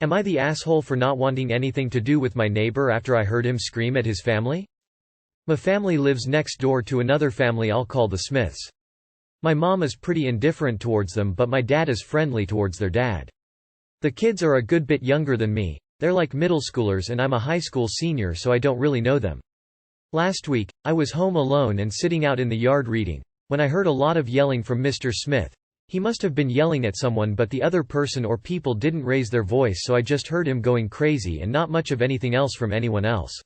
Am I the asshole for not wanting anything to do with my neighbor after I heard him scream at his family? My family lives next door to another family I'll call the Smiths. My mom is pretty indifferent towards them, but my dad is friendly towards their dad. The kids are a good bit younger than me, they're like middle schoolers and I'm a high school senior, so I don't really know them. Last week, I was home alone and sitting out in the yard reading, when I heard a lot of yelling from Mr. Smith. He must have been yelling at someone, but the other person or people didn't raise their voice, so I just heard him going crazy and not much of anything else from anyone else.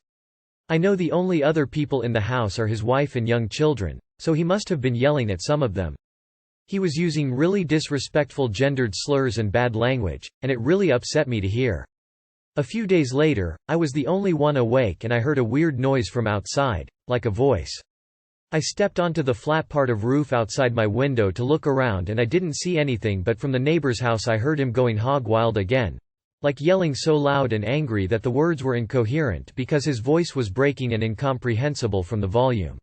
I know the only other people in the house are his wife and young children, so he must have been yelling at some of them. He was using really disrespectful gendered slurs and bad language, and it really upset me to hear. A few days later, I was the only one awake and I heard a weird noise from outside, like a voice. I stepped onto the flat part of roof outside my window to look around and I didn't see anything, but from the neighbor's house I heard him going hog wild again, like yelling so loud and angry that the words were incoherent because his voice was breaking and incomprehensible from the volume.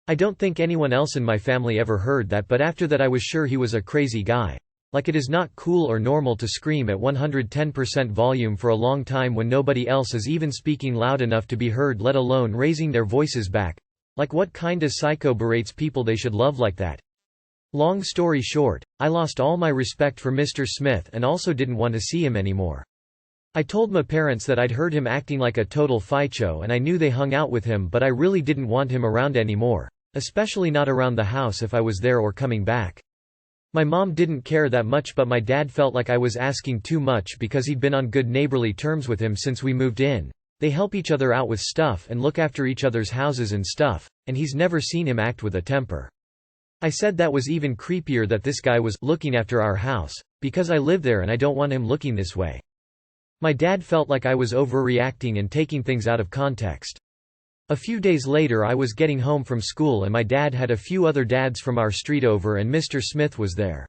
I don't think anyone else in my family ever heard that, but after that I was sure he was a crazy guy. Like it is not cool or normal to scream at 110% volume for a long time when nobody else is even speaking loud enough to be heard, let alone raising their voices back. Like what kinda psycho berates people they should love like that? Long story short, I lost all my respect for Mr. Smith and also didn't want to see him anymore. I told my parents that I'd heard him acting like a total ficho and I knew they hung out with him, but I really didn't want him around anymore, especially not around the house if I was there or coming back. My mom didn't care that much, but my dad felt like I was asking too much because he'd been on good neighborly terms with him since we moved in. They help each other out with stuff and look after each other's houses and stuff, and he's never seen him act with a temper. I said that was even creepier that this guy was looking after our house, because I live there and I don't want him looking this way. My dad felt like I was overreacting and taking things out of context. A few days later I was getting home from school and my dad had a few other dads from our street over and Mr. Smith was there.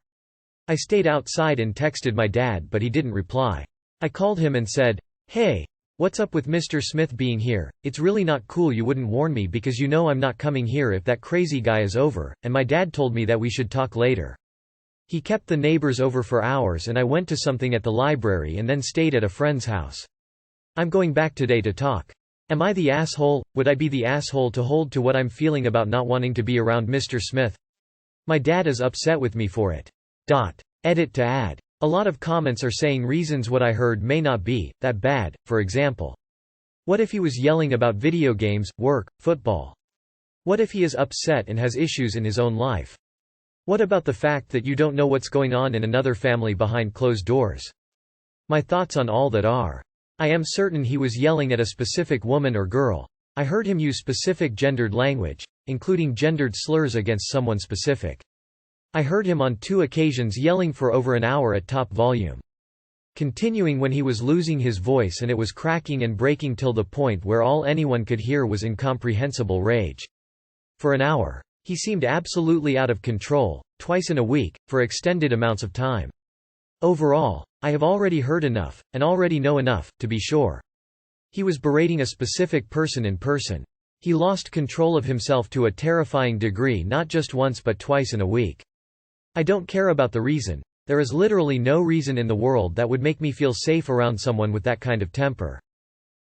I stayed outside and texted my dad, but he didn't reply. I called him and said, "Hey, what's up with Mr. Smith being here? It's really not cool, you wouldn't warn me because you know I'm not coming here if that crazy guy is over," and my dad told me that we should talk later. He kept the neighbors over for hours and I went to something at the library and then stayed at a friend's house. I'm going back today to talk. Am I the asshole? Would I be the asshole to hold to what I'm feeling about not wanting to be around Mr. Smith? My dad is upset with me for it. Edit to add. A lot of comments are saying reasons what I heard may not be that bad. For example, what if he was yelling about video games, work, football? What if he is upset and has issues in his own life? What about the fact that you don't know what's going on in another family behind closed doors? My thoughts on all that are: I am certain he was yelling at a specific woman or girl. I heard him use specific gendered language, including gendered slurs against someone specific. I heard him on 2 occasions yelling for over an hour at top volume. Continuing when he was losing his voice and it was cracking and breaking till the point where all anyone could hear was incomprehensible rage. For an hour. He seemed absolutely out of control, twice in a week, for extended amounts of time. Overall, I have already heard enough, and already know enough, to be sure. He was berating a specific person in person. He lost control of himself to a terrifying degree, not just once but twice in a week. I don't care about the reason. There is literally no reason in the world that would make me feel safe around someone with that kind of temper.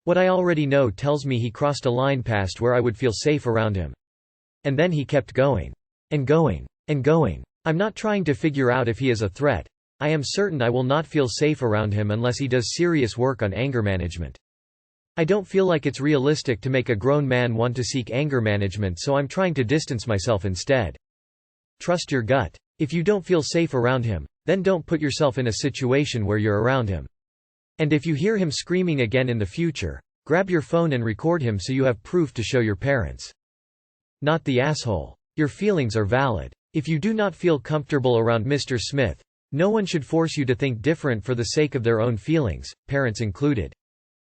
What I already know tells me he crossed a line past where I would feel safe around him. And then he kept going. And going. And going. I'm not trying to figure out if he is a threat. I am certain I will not feel safe around him unless he does serious work on anger management. I don't feel like it's realistic to make a grown man want to seek anger management, so I'm trying to distance myself instead. Trust your gut. If you don't feel safe around him, then don't put yourself in a situation where you're around him. And if you hear him screaming again in the future, grab your phone and record him so you have proof to show your parents. Not the asshole. Your feelings are valid. If you do not feel comfortable around Mr. Smith, no one should force you to think different for the sake of their own feelings, parents included.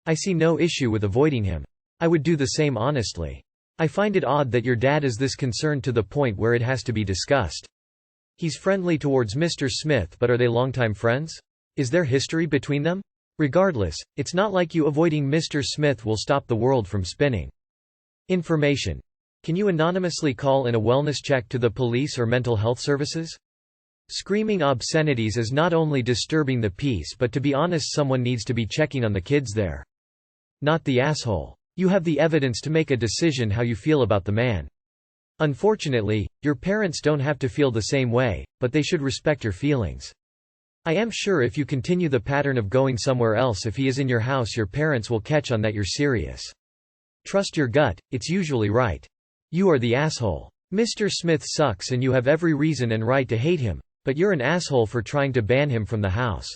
I see no issue with avoiding him. I would do the same honestly. I find it odd that your dad is this concerned to the point where it has to be discussed. He's friendly towards Mr. Smith, but are they longtime friends? Is there history between them? Regardless, it's not like you avoiding Mr. Smith will stop the world from spinning. Information. Can you anonymously call in a wellness check to the police or mental health services? Screaming obscenities is not only disturbing the peace, but to be honest, someone needs to be checking on the kids there. Not the asshole. You have the evidence to make a decision how you feel about the man. Unfortunately, your parents don't have to feel the same way, but they should respect your feelings. I am sure if you continue the pattern of going somewhere else if he is in your house, your parents will catch on that you're serious. Trust your gut, it's usually right. You are the asshole. Mr. Smith sucks and you have every reason and right to hate him, but you're an asshole for trying to ban him from the house.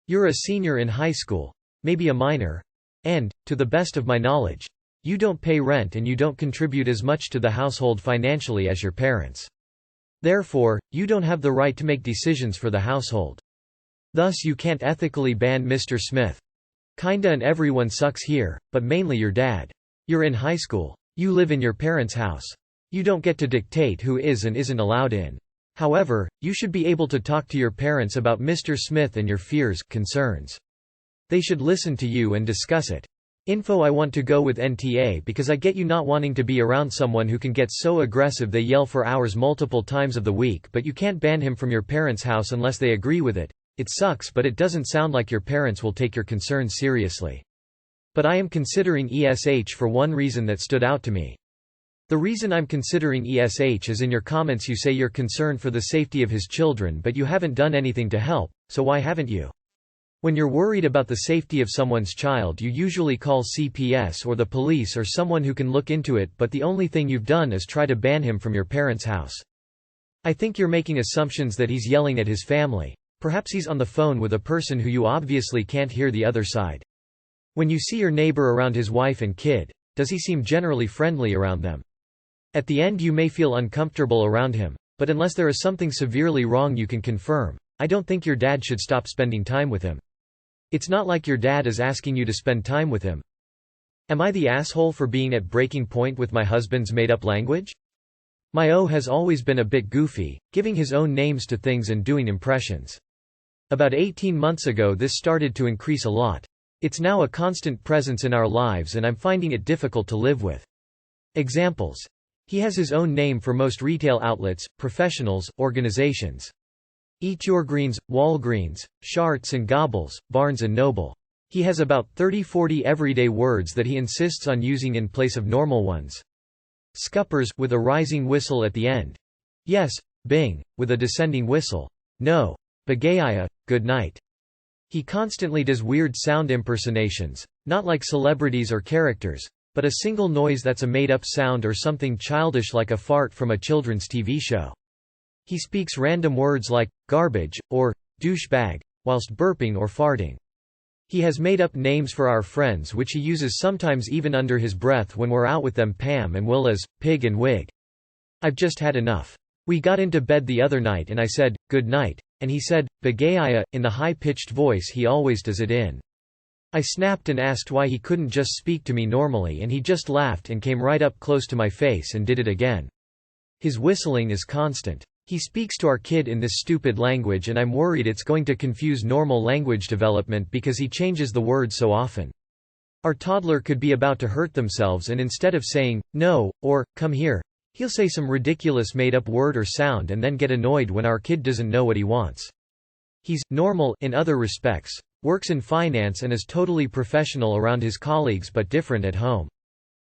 You're a senior in high school, maybe a minor, and, to the best of my knowledge, you don't pay rent and you don't contribute as much to the household financially as your parents. Therefore, you don't have the right to make decisions for the household. Thus you can't ethically ban Mr. Smith. Kinda and everyone sucks here, but mainly your dad. You're in high school. You live in your parents' house. You don't get to dictate who is and isn't allowed in. However, you should be able to talk to your parents about Mr. Smith and your fears, concerns. They should listen to you and discuss it. Info: I want to go with NTA because I get you not wanting to be around someone who can get so aggressive they yell for hours multiple times of the week, but you can't ban him from your parents' house unless they agree with it. It sucks, but it doesn't sound like your parents will take your concerns seriously. But I am considering ESH for one reason that stood out to me. The reason I'm considering ESH is in your comments you say you're concerned for the safety of his children, but you haven't done anything to help, so why haven't you? When you're worried about the safety of someone's child, you usually call CPS or the police or someone who can look into it, but the only thing you've done is try to ban him from your parents' house. I think you're making assumptions that he's yelling at his family. Perhaps he's on the phone with a person who you obviously can't hear the other side. When you see your neighbor around his wife and kid, does he seem generally friendly around them? At the end you may feel uncomfortable around him, but unless there is something severely wrong you can confirm, I don't think your dad should stop spending time with him. It's not like your dad is asking you to spend time with him. Am I the asshole for being at breaking point with my husband's made-up language? My O has always been a bit goofy, giving his own names to things and doing impressions. About 18 months ago this started to increase a lot. It's now a constant presence in our lives and I'm finding it difficult to live with. Examples. He has his own name for most retail outlets, professionals, organizations. Eat Your Greens, Walgreens, Schartz and Gobbles, Barnes & Noble. He has about 30–40 everyday words that he insists on using in place of normal ones. Scuppers, with a rising whistle at the end. Yes, Bing, with a descending whistle. No, Bagaya, good night. He constantly does weird sound impersonations, not like celebrities or characters, but a single noise that's a made-up sound or something childish like a fart from a children's TV show. He speaks random words like, garbage, or, douchebag, whilst burping or farting. He has made up names for our friends which he uses sometimes even under his breath when we're out with them, Pam and Will as, pig and wig. I've just had enough. We got into bed the other night and I said, good night, and he said, Bagaya, in the high-pitched voice he always does it in. I snapped and asked why he couldn't just speak to me normally and he just laughed and came right up close to my face and did it again. His whistling is constant. He speaks to our kid in this stupid language and I'm worried it's going to confuse normal language development because he changes the words so often. Our toddler could be about to hurt themselves and instead of saying, no, or, come here, he'll say some ridiculous made-up word or sound and then get annoyed when our kid doesn't know what he wants. He's normal in other respects, works in finance and is totally professional around his colleagues but different at home.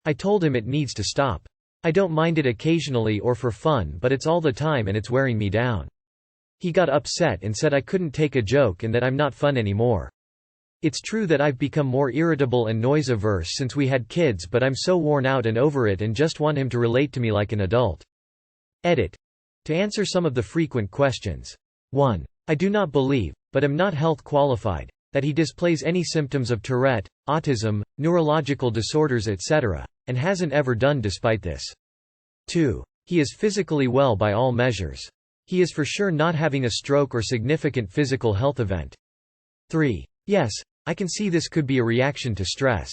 I told him it needs to stop. I don't mind it occasionally or for fun, but it's all the time and it's wearing me down. He got upset and said I couldn't take a joke and that I'm not fun anymore. It's true that I've become more irritable and noise-averse since we had kids, but I'm so worn out and over it and just want him to relate to me like an adult. Edit. To answer some of the frequent questions. 1. I do not believe, but am not health qualified, that he displays any symptoms of Tourette, autism, neurological disorders etc., and hasn't ever done despite this. 2. He is physically well by all measures. He is for sure not having a stroke or significant physical health event. 3. Yes, I can see this could be a reaction to stress.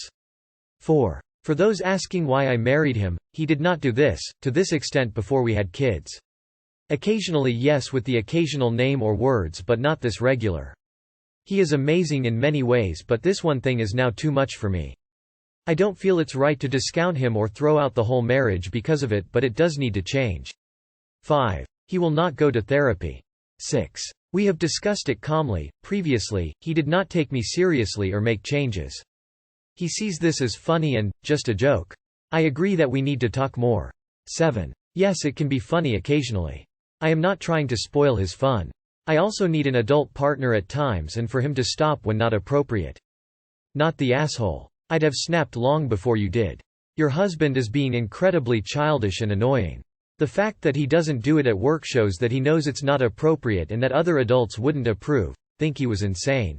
4. For those asking why I married him, he did not do this, to this extent before we had kids. Occasionally yes, with the occasional name or words, but not this regular. He is amazing in many ways, but this one thing is now too much for me. I don't feel it's right to discount him or throw out the whole marriage because of it, but it does need to change. 5. He will not go to therapy. 6. We have discussed it calmly. Previously, he did not take me seriously or make changes. He sees this as funny and just a joke. I agree that we need to talk more. 7. Yes, it can be funny occasionally. I am not trying to spoil his fun. I also need an adult partner at times and for him to stop when not appropriate. Not the asshole. I'd have snapped long before you did. Your husband is being incredibly childish and annoying. The fact that he doesn't do it at work shows that he knows it's not appropriate and that other adults wouldn't approve, think he was insane.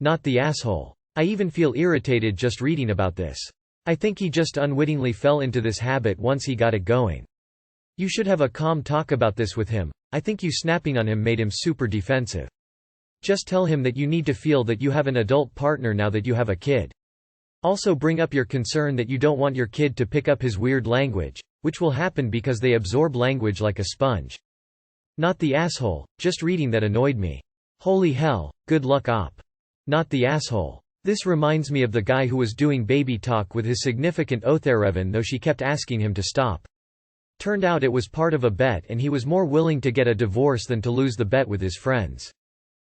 Not the asshole. I even feel irritated just reading about this. I think he just unwittingly fell into this habit once he got it going. You should have a calm talk about this with him. I think you snapping on him made him super defensive. Just tell him that you need to feel that you have an adult partner now that you have a kid. Also bring up your concern that you don't want your kid to pick up his weird language, which will happen because they absorb language like a sponge. Not the asshole, just reading that annoyed me. Holy hell, good luck op. Not the asshole. This reminds me of the guy who was doing baby talk with his significant Otherevan though she kept asking him to stop. Turned out it was part of a bet and he was more willing to get a divorce than to lose the bet with his friends.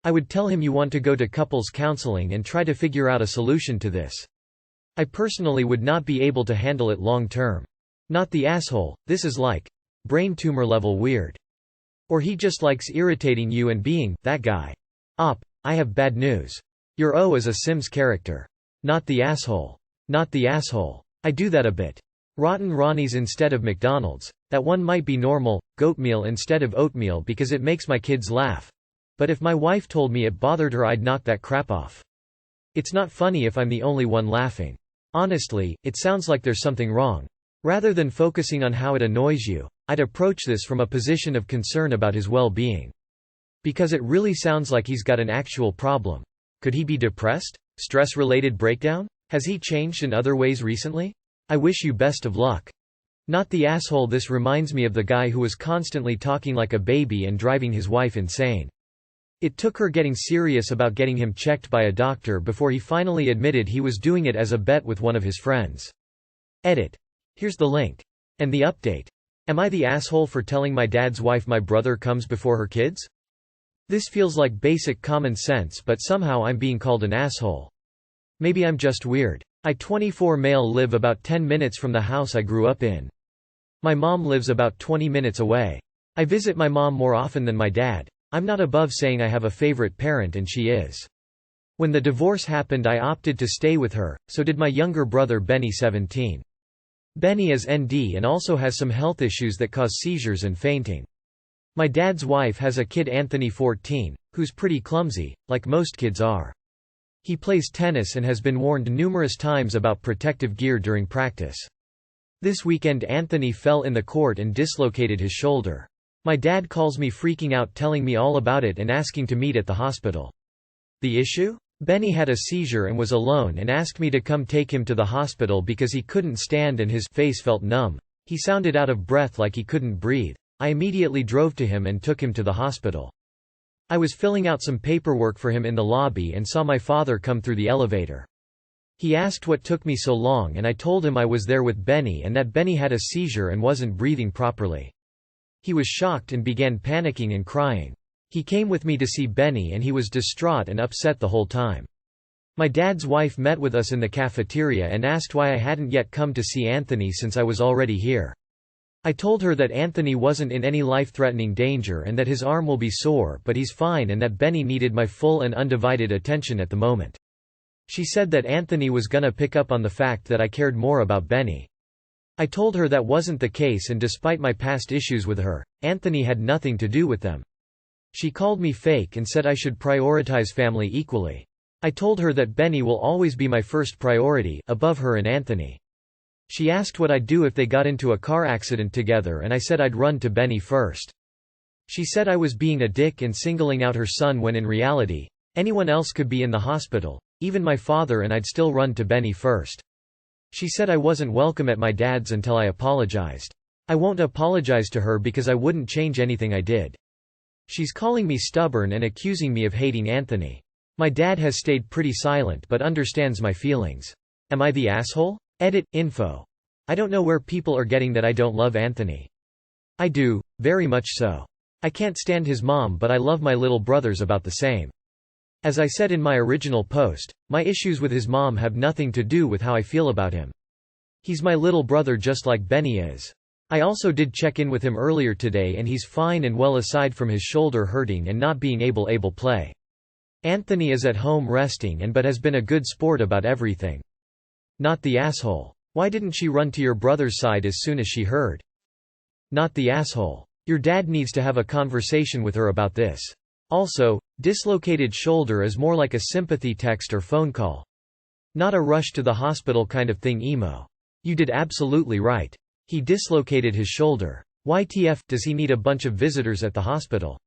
I would tell him you want to go to couples counseling and try to figure out a solution to this. I personally would not be able to handle it long term. Not the asshole, this is like brain tumor level weird. Or he just likes irritating you and being that guy. Op, I have bad news. Your O is a Sims character. Not the asshole. Not the asshole. I do that a bit. Rotten Ronnies instead of McDonald's. That one might be normal, goatmeal instead of oatmeal because it makes my kids laugh. But if my wife told me it bothered her, I'd knock that crap off. It's not funny if I'm the only one laughing. Honestly, it sounds like there's something wrong. Rather than focusing on how it annoys you, I'd approach this from a position of concern about his well-being. Because it really sounds like he's got an actual problem. Could he be depressed? Stress-related breakdown? Has he changed in other ways recently? I wish you best of luck. Not the asshole. This reminds me of the guy who was constantly talking like a baby and driving his wife insane. It took her getting serious about getting him checked by a doctor before he finally admitted he was doing it as a bet with one of his friends. Edit. Here's the link. And the update. Am I the asshole for telling my dad's wife my brother comes before her kids? This feels like basic common sense, but somehow I'm being called an asshole. Maybe I'm just weird. I 24 male live about 10 minutes from the house I grew up in. My mom lives about 20 minutes away. I visit my mom more often than my dad. I'm not above saying I have a favorite parent and she is. When the divorce happened I opted to stay with her, so did my younger brother Benny 17. Benny is ND and also has some health issues that cause seizures and fainting. My dad's wife has a kid Anthony 14, who's pretty clumsy, like most kids are. He plays tennis and has been warned numerous times about protective gear during practice. This weekend Anthony fell in the court and dislocated his shoulder. My dad calls me freaking out, telling me all about it and asking to meet at the hospital. The issue? Benny had a seizure and was alone and asked me to come take him to the hospital because he couldn't stand and his face felt numb. He sounded out of breath like he couldn't breathe. I immediately drove to him and took him to the hospital. I was filling out some paperwork for him in the lobby and saw my father come through the elevator. He asked what took me so long and I told him I was there with Benny and that Benny had a seizure and wasn't breathing properly. He was shocked and began panicking and crying. He came with me to see Benny and he was distraught and upset the whole time. My dad's wife met with us in the cafeteria and asked why I hadn't yet come to see Anthony since I was already here. I told her that Anthony wasn't in any life-threatening danger and that his arm will be sore but he's fine and that Benny needed my full and undivided attention at the moment. She said that Anthony was gonna pick up on the fact that I cared more about Benny. I told her that wasn't the case and despite my past issues with her, Anthony had nothing to do with them. She called me fake and said I should prioritize family equally. I told her that Benny will always be my first priority, above her and Anthony. She asked what I'd do if they got into a car accident together and I said I'd run to Benny first. She said I was being a dick and singling out her son when in reality, anyone else could be in the hospital, even my father, and I'd still run to Benny first. She said I wasn't welcome at my dad's until I apologized. I won't apologize to her because I wouldn't change anything I did. She's calling me stubborn and accusing me of hating Anthony. My dad has stayed pretty silent but understands my feelings. Am I the asshole? Edit. Info. I don't know where people are getting that I don't love Anthony. I do, very much so. I can't stand his mom, but I love my little brothers about the same. As I said in my original post, my issues with his mom have nothing to do with how I feel about him. He's my little brother just like Benny is. I also did check in with him earlier today and he's fine and well aside from his shoulder hurting and not being able play. Anthony is at home resting but has been a good sport about everything. Not the asshole. Why didn't she run to your brother's side as soon as she heard? Not the asshole. Your dad needs to have a conversation with her about this. Also, dislocated shoulder is more like a sympathy text or phone call. Not a rush to the hospital kind of thing emo. You did absolutely right. He dislocated his shoulder. YTF, does he need a bunch of visitors at the hospital?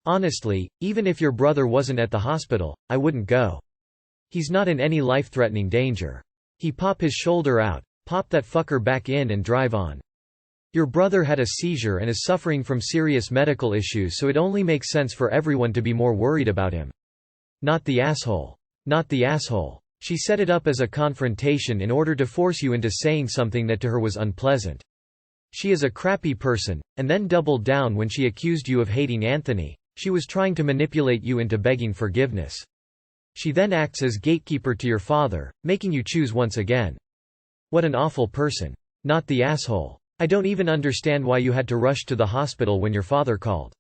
Honestly, even if your brother wasn't at the hospital, I wouldn't go. He's not in any life-threatening danger. He pop his shoulder out, pop that fucker back in and drive on. Your brother had a seizure and is suffering from serious medical issues, so it only makes sense for everyone to be more worried about him. Not the asshole. Not the asshole. She set it up as a confrontation in order to force you into saying something that to her was unpleasant. She is a crappy person, and then doubled down when she accused you of hating Anthony. She was trying to manipulate you into begging forgiveness. She then acts as gatekeeper to your father, making you choose once again. What an awful person. Not the asshole. I don't even understand why you had to rush to the hospital when your father called.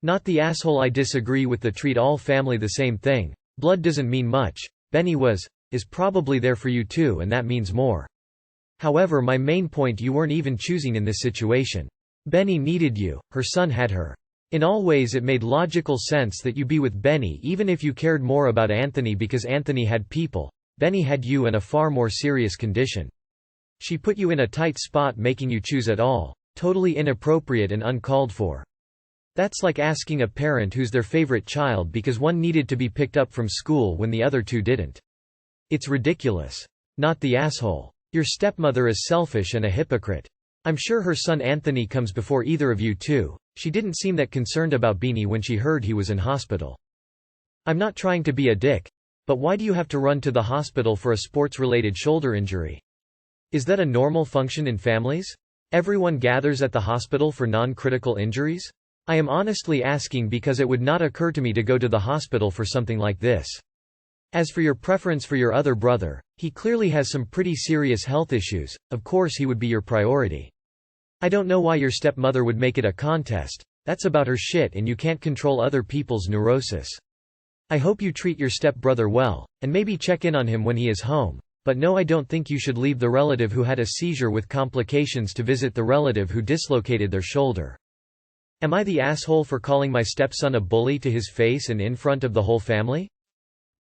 Not the asshole. I disagree with the treat all family the same thing. Blood doesn't mean much. Benny is probably there for you too, and that means more. However, my main point, you weren't even choosing in this situation. Benny needed you, her son had her. In all ways it made logical sense that you be with Benny even if you cared more about Anthony, because Anthony had people. Benny had you and a far more serious condition. She put you in a tight spot, making you choose at all. Totally inappropriate and uncalled for. That's like asking a parent who's their favorite child because one needed to be picked up from school when the other two didn't. It's ridiculous. Not the asshole. Your stepmother is selfish and a hypocrite. I'm sure her son Anthony comes before either of you two. She didn't seem that concerned about Beanie when she heard he was in hospital. I'm not trying to be a dick, but why do you have to run to the hospital for a sports-related shoulder injury? Is that a normal function in families? Everyone gathers at the hospital for non-critical injuries? I am honestly asking because it would not occur to me to go to the hospital for something like this. As for your preference for your other brother, he clearly has some pretty serious health issues, of course he would be your priority. I don't know why your stepmother would make it a contest. That's about her shit and you can't control other people's neurosis. I hope you treat your stepbrother well, and maybe check in on him when he is home. But no, I don't think you should leave the relative who had a seizure with complications to visit the relative who dislocated their shoulder. Am I the asshole for calling my stepson a bully to his face and in front of the whole family?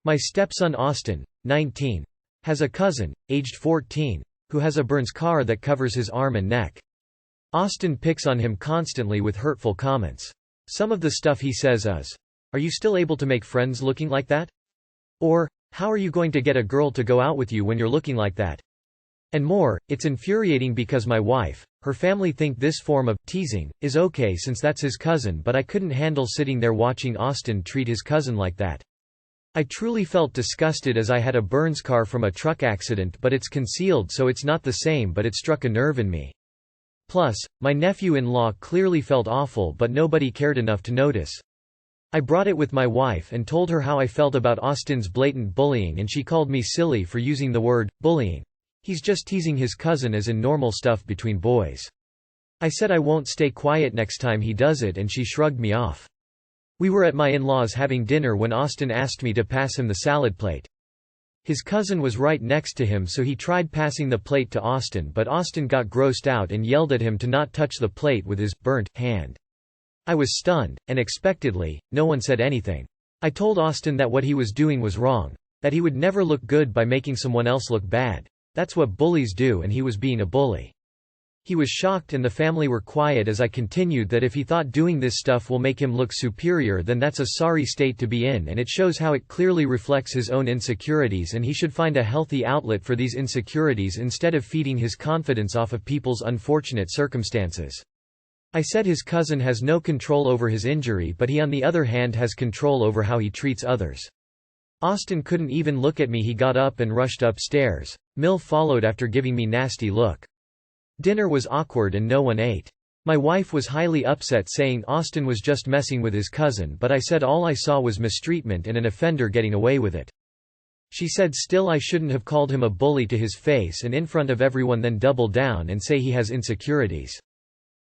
My stepson Austin, 19, has a cousin, aged 14, who has a Burns car that covers his arm and neck. Austin picks on him constantly with hurtful comments. Some of the stuff he says is, "Are you still able to make friends looking like that?" Or, "How are you going to get a girl to go out with you when you're looking like that?" And more. It's infuriating because my wife, her family think this form of teasing is okay since that's his cousin, but I couldn't handle sitting there watching Austin treat his cousin like that. I truly felt disgusted as I had a Burns car from a truck accident, but it's concealed so it's not the same, but it struck a nerve in me. Plus, my nephew-in-law clearly felt awful but nobody cared enough to notice. I brought it with my wife and told her how I felt about Austin's blatant bullying, and she called me silly for using the word bullying. He's just teasing his cousin as in normal stuff between boys. I said I won't stay quiet next time he does it and she shrugged me off. We were at my in-laws having dinner when Austin asked me to pass him the salad plate. His cousin was right next to him, so he tried passing the plate to Austin, but Austin got grossed out and yelled at him to not touch the plate with his burnt hand. I was stunned, and expectedly, no one said anything. I told Austin that what he was doing was wrong, that he would never look good by making someone else look bad. That's what bullies do, and he was being a bully. He was shocked and the family were quiet as I continued that if he thought doing this stuff will make him look superior, then that's a sorry state to be in, and it shows how it clearly reflects his own insecurities, and he should find a healthy outlet for these insecurities instead of feeding his confidence off of people's unfortunate circumstances. I said his cousin has no control over his injury, but he on the other hand has control over how he treats others. Austin couldn't even look at me. He got up and rushed upstairs. Mill followed after giving me nasty look. Dinner was awkward and no one ate. My wife was highly upset, saying Austin was just messing with his cousin, but I said all I saw was mistreatment and an offender getting away with it. She said still I shouldn't have called him a bully to his face and in front of everyone, then double down and say he has insecurities.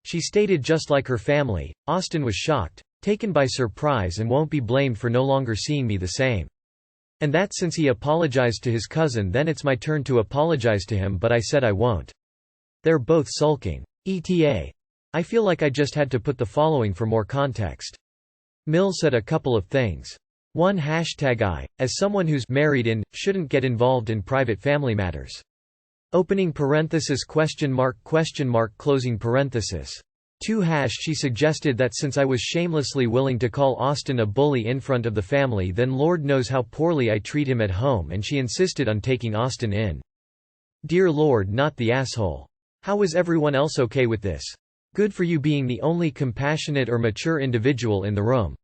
She stated just like her family, Austin was shocked, taken by surprise, and won't be blamed for no longer seeing me the same. And that since he apologized to his cousin, then it's my turn to apologize to him, but I said I won't. They're both sulking. ETA. I feel like I just had to put the following for more context. Mill said a couple of things. 1 #I, as someone who's married in, shouldn't get involved in private family matters. Opening parenthesis question mark closing parenthesis. 2 She suggested that since I was shamelessly willing to call Austin a bully in front of the family, then Lord knows how poorly I treat him at home, and she insisted on taking Austin in. Dear Lord, not the asshole. How was everyone else okay with this? Good for you being the only compassionate or mature individual in the room.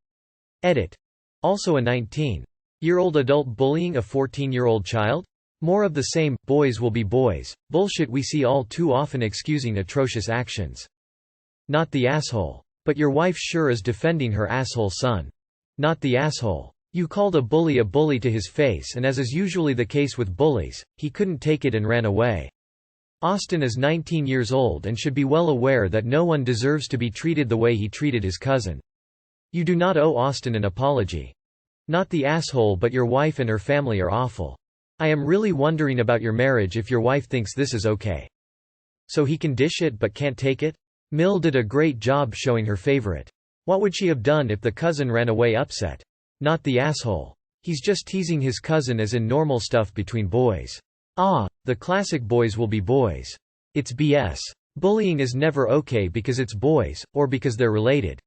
Edit. Also a 19-year-old adult bullying a 14-year-old child? More of the same, boys will be boys, bullshit we see all too often excusing atrocious actions. Not the asshole. But your wife sure is defending her asshole son. Not the asshole. You called a bully to his face, and as is usually the case with bullies, he couldn't take it and ran away. Austin is 19 years old and should be well aware that no one deserves to be treated the way he treated his cousin. You do not owe Austin an apology. Not the asshole, but your wife and her family are awful. I am really wondering about your marriage if your wife thinks this is okay. So he can dish it but can't take it? Mill did a great job showing her favorite. What would she have done if the cousin ran away upset? Not the asshole. He's just teasing his cousin as in normal stuff between boys. Ah, the classic boys will be boys. It's BS. Bullying is never okay because it's boys, or because they're related.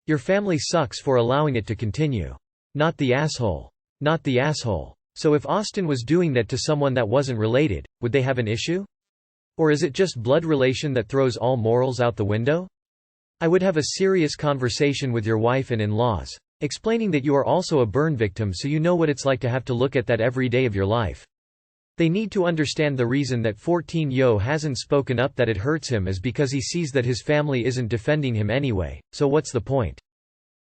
Your family sucks for allowing it to continue. Not the asshole. Not the asshole. So if Austin was doing that to someone that wasn't related, would they have an issue? Or is it just blood relation that throws all morals out the window? I would have a serious conversation with your wife and in-laws, explaining that you are also a burn victim, so you know what it's like to have to look at that every day of your life. They need to understand the reason that 14-yo hasn't spoken up that it hurts him is because he sees that his family isn't defending him anyway, so what's the point?